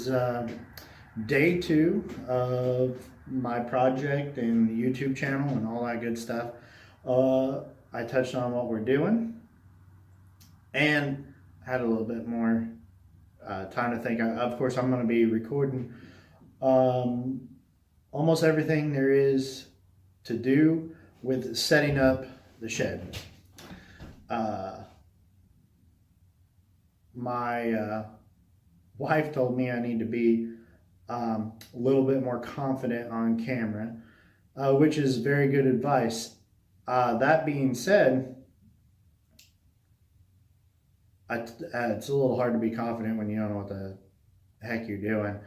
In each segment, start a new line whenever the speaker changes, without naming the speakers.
is day 2 of my project and YouTube channel and all that good stuff. I touched on what we're doing and had a little bit more time to think. Of course, I'm going to be recording almost everything there is to do with setting up the shed. My wife told me I need to be a little bit more confident on camera, which is very good advice. That being said, it's a little hard to be confident when you don't know what the heck you're doing,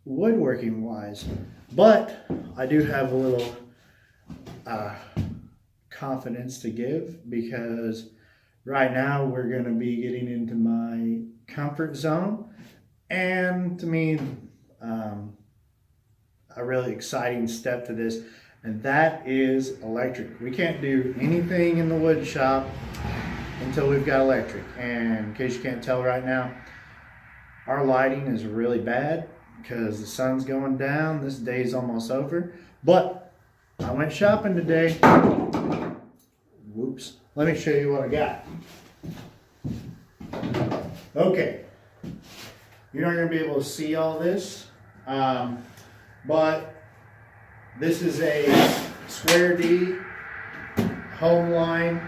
woodworking wise, but I do have a little confidence to give, because right now we're going to be getting into my comfort zone, and to me a really exciting step to this, and that is electric. We can't do anything in the wood shop until we've got electric. And in case you can't tell right now, our lighting is really bad because the sun's going down. This day's almost over, but I went shopping today. Whoops. Let me show you what I got. Okay. You're not going to be able to see all this, but this is a Square D home line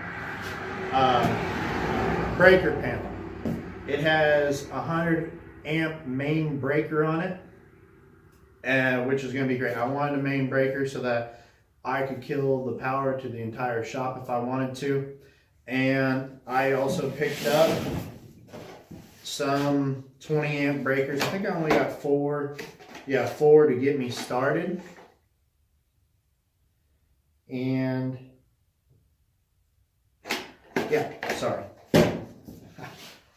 breaker panel. It has a 100 amp main breaker on it, which is going to be great. I wanted a main breaker so that I could kill the power to the entire shop if I wanted to. And I also picked up some 20 amp breakers. I think I only got 4 to get me started. And yeah, sorry.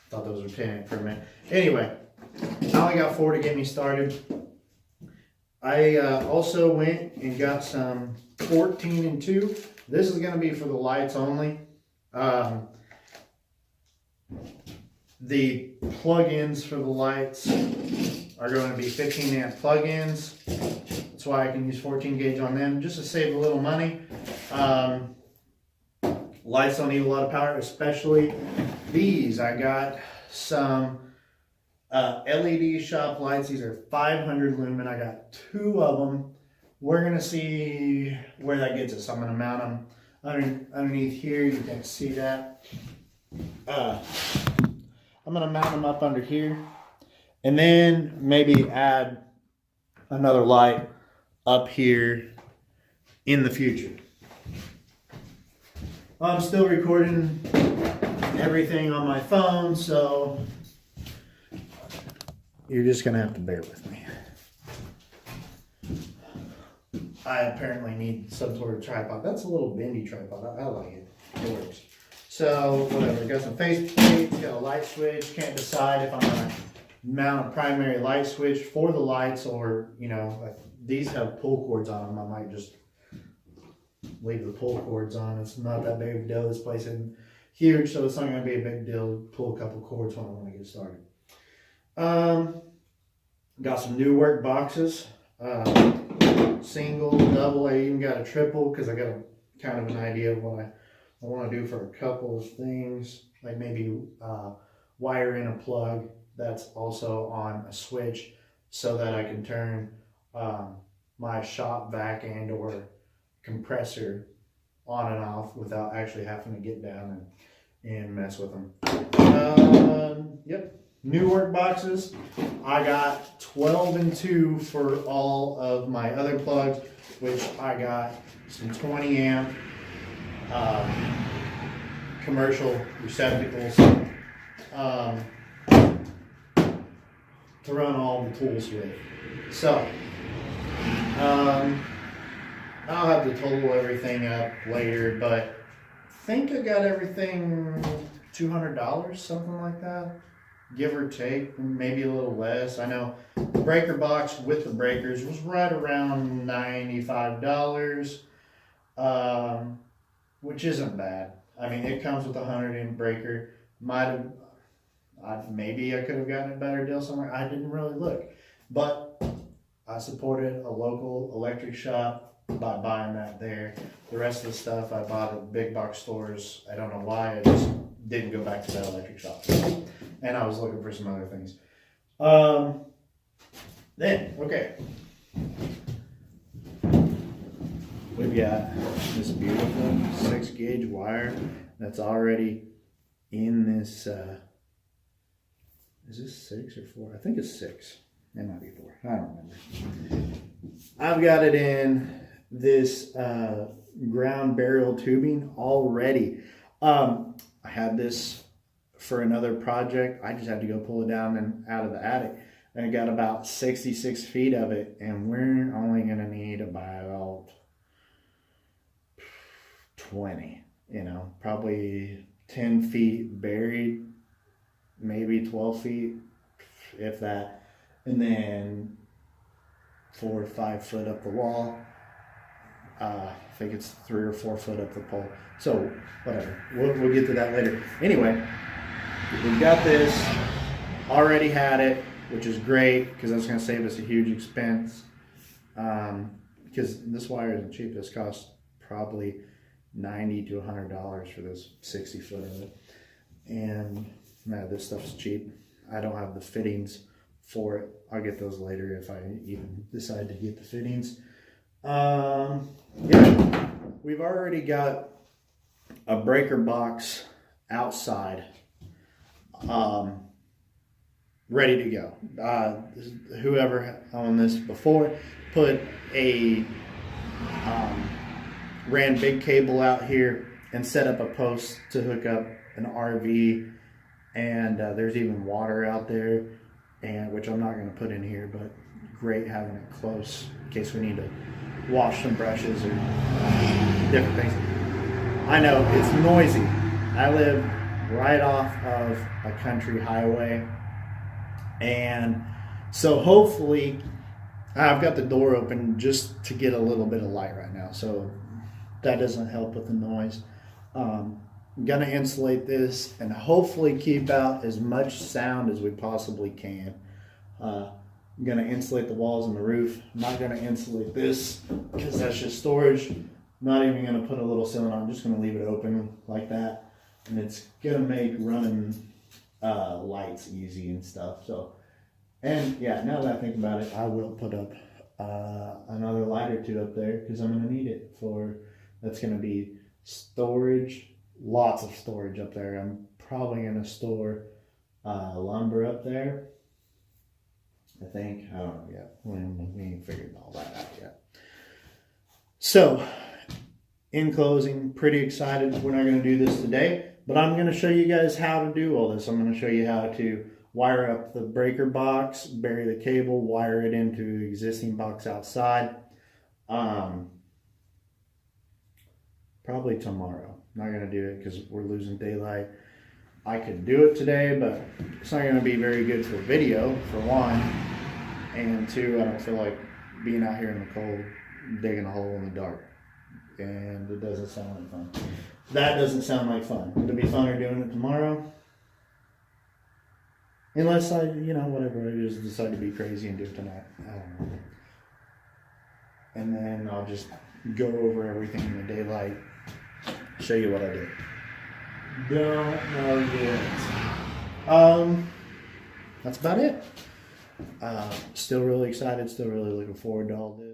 Thought those were 10 amp for a minute. Anyway, I only got 4 to get me started. I also went and got some 14 and 2. This is going to be for the lights only. The plug-ins for the lights are going to be 15 amp plug-ins. That's why I can use 14 gauge on them, just to save a little money. Lights don't need a lot of power, especially these. I got some LED shop lights. These are 500 lumen. I got 2 of them. We're going to see where that gets us. I'm going to mount them underneath here. You can't see that. I'm going to mount them up under here, and then maybe add another light up here in the future. I'm still recording everything on my phone, so you're just going to have to bear with me. I apparently need some sort of tripod. That's a little bendy tripod. I like it. It works. So, whatever. Got some face plates, got a light switch. Can't decide if I'm going to mount a primary light switch for the lights, or, you know, like these have pull cords on them. I might just leave the pull cords on. It's not that big of a deal. This place isn't huge, so it's not going to be a big deal to pull a couple cords when I want to get started. Got some new work boxes. Single, double. I even got a triple because I got a kind of an idea of what I want to do for a couple of things, like maybe wire in a plug that's also on a switch, so that I can turn my shop vac and or compressor on and off without actually having to get down and mess with them. Yep. New work boxes. I got 12 and 2 for all of my other plugs, which I got some 20 amp commercial receptacles to run all the tools with. So I'll have to total everything up later, but I think I got everything $200, something like that. Give or take, maybe a little less. I know the breaker box with the breakers was right around $95, which isn't bad. I mean, it comes with a 100 amp breaker. maybe I could have gotten a better deal somewhere. I didn't really look, but I supported a local electric shop by buying that there. The rest of the stuff I bought at big box stores. I don't know why, I just didn't go back to that electric shop. And I was looking for some other things. Then, okay. We've got this beautiful 6-gauge wire that's already in this, is this 6 or 4? I think it's 6. It might be 4. I don't remember. I've got it in this ground burial tubing already. I had this for another project. I just had to go pull it down and out of the attic. And I got about 66 feet of it, and we're only going to need about 20, you know, probably 10 feet buried, maybe 12 feet, if that. And then 4 or 5 foot up the wall. I think it's 3 or 4 foot up the pole. So whatever, we'll get to that later. Anyway, we've got this, already had it, which is great because that's going to save us a huge expense. Because this wire isn't cheap. This costs probably $90 to $100 for this 60 foot of it. And no, this stuff's cheap. I don't have the fittings for it. I'll get those later if I even decide to get the fittings. Yeah, we've already got a breaker box outside, ready to go. Whoever owned this before put a ran big cable out here and set up a post to hook up an RV, and there's even water out there, and which I'm not going to put in here, but great having it close in case we need to wash some brushes or different things. I know it's noisy. I live right off of a country highway, and so hopefully I've got the door open just to get a little bit of light right now, so that doesn't help with the noise. I'm gonna insulate this and hopefully keep out as much sound as we possibly can. I'm gonna insulate the walls and the roof. I'm not gonna insulate this because that's just storage. I'm not even gonna put a little ceiling on. I'm just gonna leave it open like that, and it's gonna make running lights easy and stuff. So, and yeah, now that I think about it, I will put up another light or two up there because I'm gonna need it for. That's gonna be storage, lots of storage up there. I'm probably gonna store lumber up there. I think, I don't know yet. We ain't figured all that out yet. So, in closing, pretty excited. We're not going to do this today, but I'm going to show you guys how to do all this. I'm going to show you how to wire up the breaker box, bury the cable, wire it into the existing box outside. Probably tomorrow. Not going to do it because we're losing daylight. I could do it today, but it's not going to be very good for video, for one. And two, I don't feel like being out here in the cold, digging a hole in the dark. And it doesn't sound like fun. That doesn't sound like fun. It'll be funner doing it tomorrow. Unless I, you know, whatever, I just decide to be crazy and do it tonight. I don't know. And then I'll just go over everything in the daylight, show you what I did. Don't know yet. That's about it. Still really excited, still really looking forward to all this.